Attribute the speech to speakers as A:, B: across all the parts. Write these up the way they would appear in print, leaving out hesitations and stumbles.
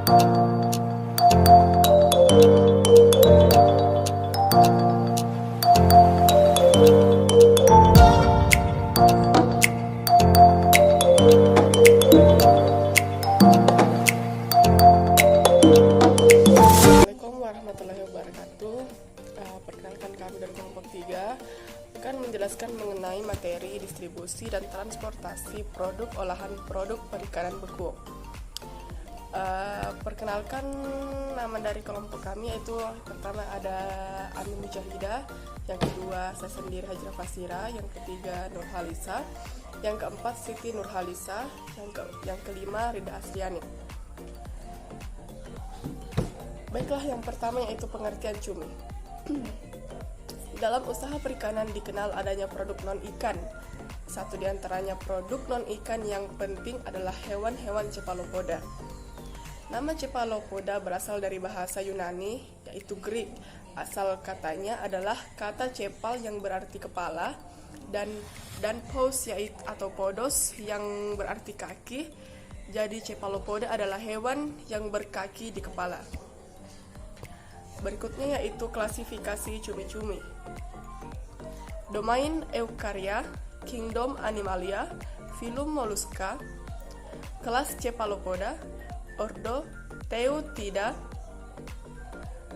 A: Warahmatullahi wabarakatuh. Perkenalkan, kami dari kelompok 3 akan menjelaskan mengenai materi distribusi dan transportasi produk olahan produk perikanan beku. Perkenalkan, nama dari kelompok kami yaitu pertama ada Ani Mujahidah, yang kedua saya sendiri Hajra Fasira, yang ketiga Nur Halisa, yang keempat Siti Nur Halisa, yang kelima Rida Asliani. Baiklah, yang pertama yaitu pengertian cumi. Dalam usaha perikanan dikenal adanya produk non-ikan. Satu di antaranya produk non-ikan yang penting adalah hewan-hewan cephalopoda. Nama cephalopoda berasal dari bahasa Yunani, yaitu Greek. Asal katanya adalah kata cepal yang berarti kepala, dan pos yaitu atau podos yang berarti kaki. Jadi cephalopoda adalah hewan yang berkaki di kepala. Berikutnya yaitu klasifikasi cumi-cumi. Domain Eukarya, Kingdom Animalia, Phylum Mollusca, kelas Cephalopoda, Ordo Teutida,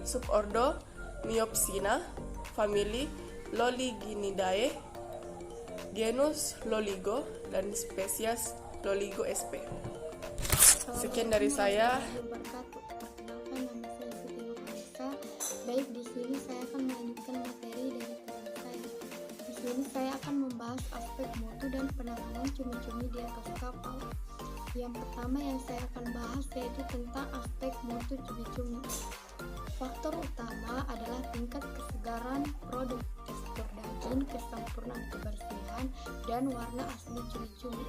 A: Subordo Myopsina, famili Loliginidae, genus Loligo, dan spesies Loligo sp. Sekian dari saya.
B: Baik, di sini saya akan melanjutkan materi dari teman saya. Di sini saya akan membahas aspek mutu dan penanganan cumi-cumi di atas kapal. Yang pertama yang saya akan bahas yaitu tentang aspek mutu cumi-cumi. Faktor utama adalah tingkat kesegaran produk, tekstur daging, kesempurnaan kebersihan, dan warna asli cumi-cumi.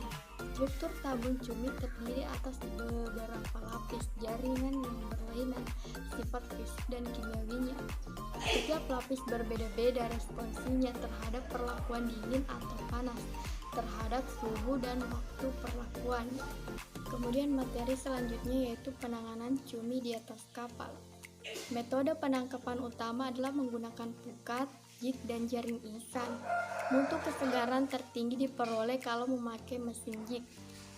B: Struktur tabung cumi terdiri atas beberapa lapis jaringan yang berlainan, sifat fisik dan kimiawinya. Setiap lapis berbeda-beda responsinya terhadap perlakuan dingin atau panas, terhadap suhu dan waktu perlakuan. Kemudian materi selanjutnya yaitu penanganan cumi di atas kapal. Metode penangkapan utama adalah menggunakan pukat, jig, dan jaring insan. Mutu kesegaran tertinggi diperoleh kalau memakai mesin jig.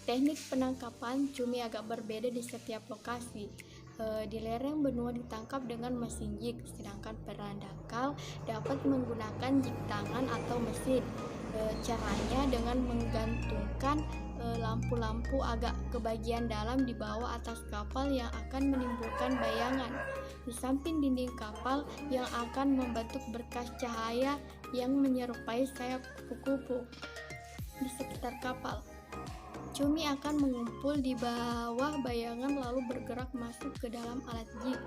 B: Teknik penangkapan cumi agak berbeda di setiap lokasi. Di lereng benua ditangkap dengan mesin jig, sedangkan peran dangkal dapat menggunakan jig tangan atau mesin. Caranya dengan menggantungkan lampu-lampu agak ke bagian dalam di bawah atas kapal yang akan menimbulkan bayangan di samping dinding kapal yang akan membentuk berkas cahaya yang menyerupai sayap kupu-kupu di sekitar kapal. Cumi akan mengumpul di bawah bayangan lalu bergerak masuk ke dalam alat jig,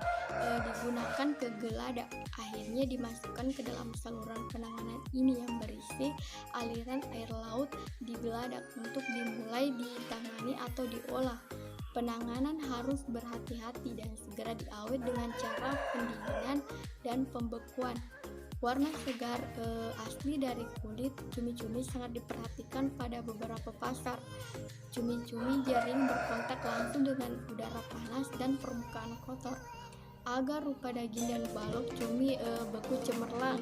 B: digunakan ke geladak. Akhirnya dimasukkan ke dalam saluran penanganan ini yang berisi aliran air laut di geladak untuk dimulai ditangani atau diolah. Penanganan harus berhati-hati dan segera diawet dengan cara pendinginan dan pembekuan. Warna segar asli dari kulit cumi-cumi sangat diperhatikan pada beberapa pasar. Cumi-cumi jaring berkontak langsung dengan udara panas dan permukaan kotor. Agar rupa daging dan balok cumi beku cemerlang.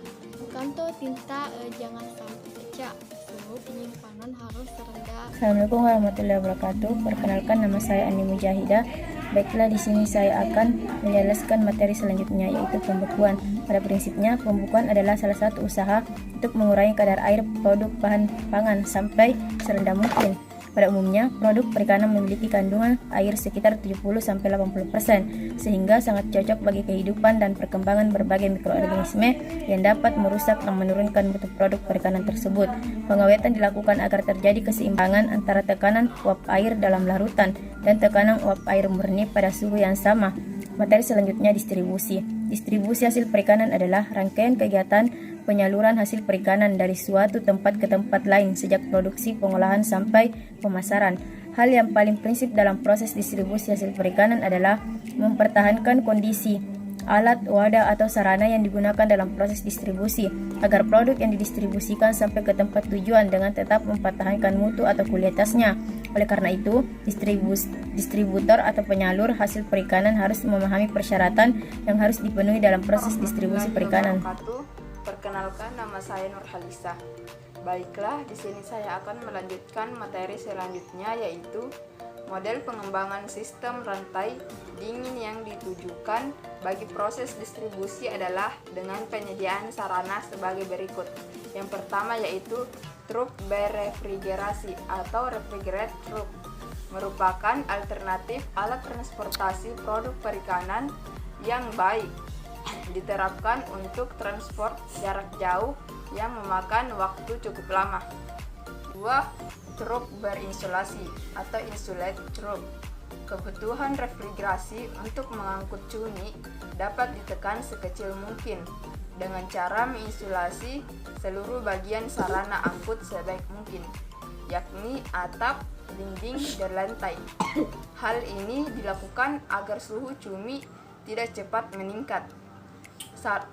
B: Kanto tinta jangan sampai pecah. Suhu penyimpanan harus rendah.
C: Assalamualaikum warahmatullahi wabarakatuh. Perkenalkan, nama saya Ani Mujahidah. Baiklah, di sini saya akan menjelaskan materi selanjutnya yaitu pembekuan. Pada prinsipnya, pembekuan adalah salah satu usaha untuk mengurangi kadar air produk bahan pangan sampai serendah mungkin. Pada umumnya, produk perikanan memiliki kandungan air sekitar 70-80%, sehingga sangat cocok bagi kehidupan dan perkembangan berbagai mikroorganisme yang dapat merusak dan menurunkan mutu produk perikanan tersebut. Pengawetan dilakukan agar terjadi keseimbangan antara tekanan uap air dalam larutan dan tekanan uap air murni pada suhu yang sama. Materi selanjutnya distribusi. Distribusi hasil perikanan adalah rangkaian kegiatan penyaluran hasil perikanan dari suatu tempat ke tempat lain sejak produksi, pengolahan, sampai pemasaran. Hal yang paling prinsip dalam proses distribusi hasil perikanan adalah mempertahankan kondisi alat, wadah, atau sarana yang digunakan dalam proses distribusi agar produk yang didistribusikan sampai ke tempat tujuan dengan tetap mempertahankan mutu atau kualitasnya. Oleh karena itu, distributor atau penyalur hasil perikanan harus memahami persyaratan yang harus dipenuhi dalam proses distribusi perikanan.
D: Perkenalkan, nama saya Nurhalisa. Baiklah, di sini saya akan melanjutkan materi selanjutnya, yaitu model pengembangan sistem rantai dingin yang ditujukan bagi proses distribusi adalah dengan penyediaan sarana sebagai berikut. Yang pertama yaitu truk berefrigerasi atau refrigerated truck, merupakan alternatif alat transportasi produk perikanan yang baik, diterapkan untuk transport jarak jauh yang memakan waktu cukup lama. 2. Truk berinsulasi atau insulated truck. Kebutuhan refrigerasi untuk mengangkut cumi dapat ditekan sekecil mungkin dengan cara menginsulasi seluruh bagian sarana angkut sebaik mungkin, yakni atap, dinding, dan lantai. Hal ini dilakukan agar suhu cumi tidak cepat meningkat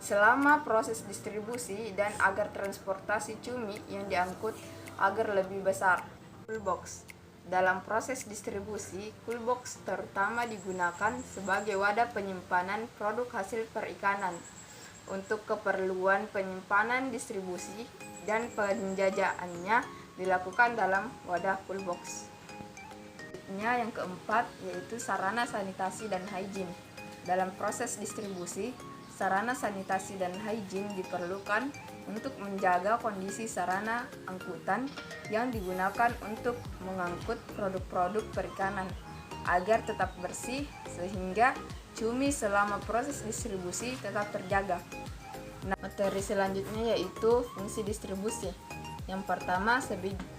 D: selama proses distribusi dan agar transportasi cumi yang diangkut agar lebih besar. Coolbox. Dalam proses distribusi, coolbox terutama digunakan sebagai wadah penyimpanan produk hasil perikanan untuk keperluan penyimpanan, distribusi, dan penjajaannya dilakukan dalam wadah coolbox. Yang keempat yaitu sarana sanitasi dan hygiene. Dalam proses distribusi, sarana sanitasi dan hygiene diperlukan untuk menjaga kondisi sarana angkutan yang digunakan untuk mengangkut produk-produk perikanan agar tetap bersih sehingga cumi selama proses distribusi tetap terjaga. Nah, materi selanjutnya yaitu fungsi distribusi. Yang pertama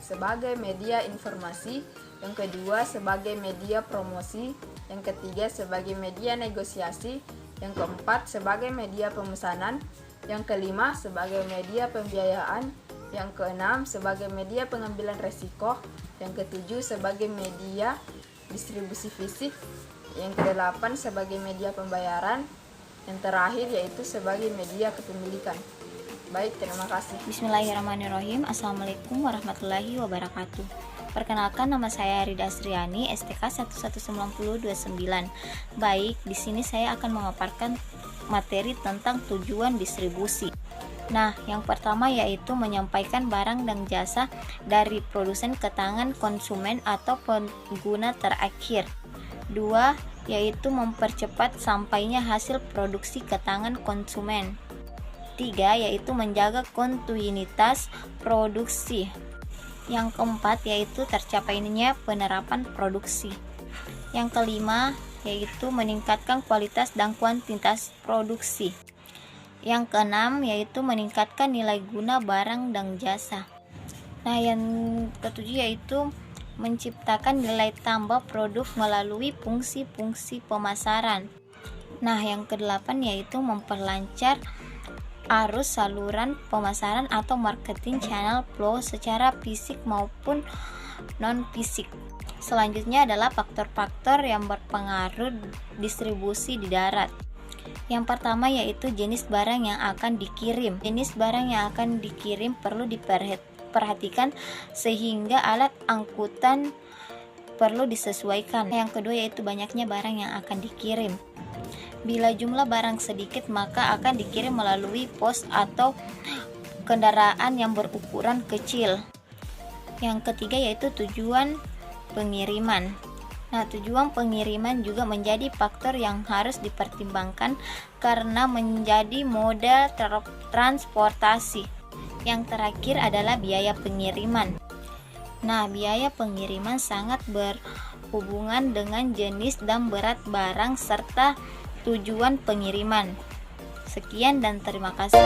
D: sebagai media informasi, yang kedua sebagai media promosi, yang ketiga sebagai media negosiasi, yang keempat sebagai media pemesanan, yang kelima sebagai media pembiayaan, yang keenam sebagai media pengambilan resiko, yang ketujuh sebagai media distribusi fisik, yang kedelapan sebagai media pembayaran, yang terakhir yaitu sebagai media kepemilikan. Baik, terima kasih.
E: Bismillahirrahmanirrahim. Assalamualaikum warahmatullahi wabarakatuh. Perkenalkan, nama saya Rida Asriani, STK 11029. Baik, di sini saya akan memaparkan materi tentang tujuan distribusi. Nah, yang pertama yaitu menyampaikan barang dan jasa dari produsen ke tangan konsumen atau pengguna terakhir. 2. Yaitu mempercepat sampainya hasil produksi ke tangan konsumen. 3. Yaitu menjaga kontinuitas produksi. Yang keempat yaitu tercapainya penerapan produksi. Yang kelima yaitu meningkatkan kualitas dan kuantitas produksi. Yang keenam yaitu meningkatkan nilai guna barang dan jasa. Nah, yang ketujuh yaitu menciptakan nilai tambah produk melalui fungsi-fungsi pemasaran. Nah, yang kedelapan yaitu memperlancar arus saluran pemasaran atau marketing channel flow secara fisik maupun non-fisik. Selanjutnya adalah faktor-faktor yang berpengaruh distribusi di darat. Yang pertama yaitu jenis barang yang akan dikirim. Jenis barang yang akan dikirim perlu diperhatikan sehingga alat angkutan perlu disesuaikan. Yang kedua yaitu banyaknya barang yang akan dikirim. Bila jumlah barang sedikit maka akan dikirim melalui pos atau kendaraan yang berukuran kecil. Yang ketiga yaitu tujuan pengiriman. Nah, tujuan pengiriman juga menjadi faktor yang harus dipertimbangkan karena menjadi moda transportasi. Yang terakhir adalah biaya pengiriman. Nah, biaya pengiriman sangat berhubungan dengan jenis dan berat barang serta tujuan pengiriman. Sekian dan terima kasih.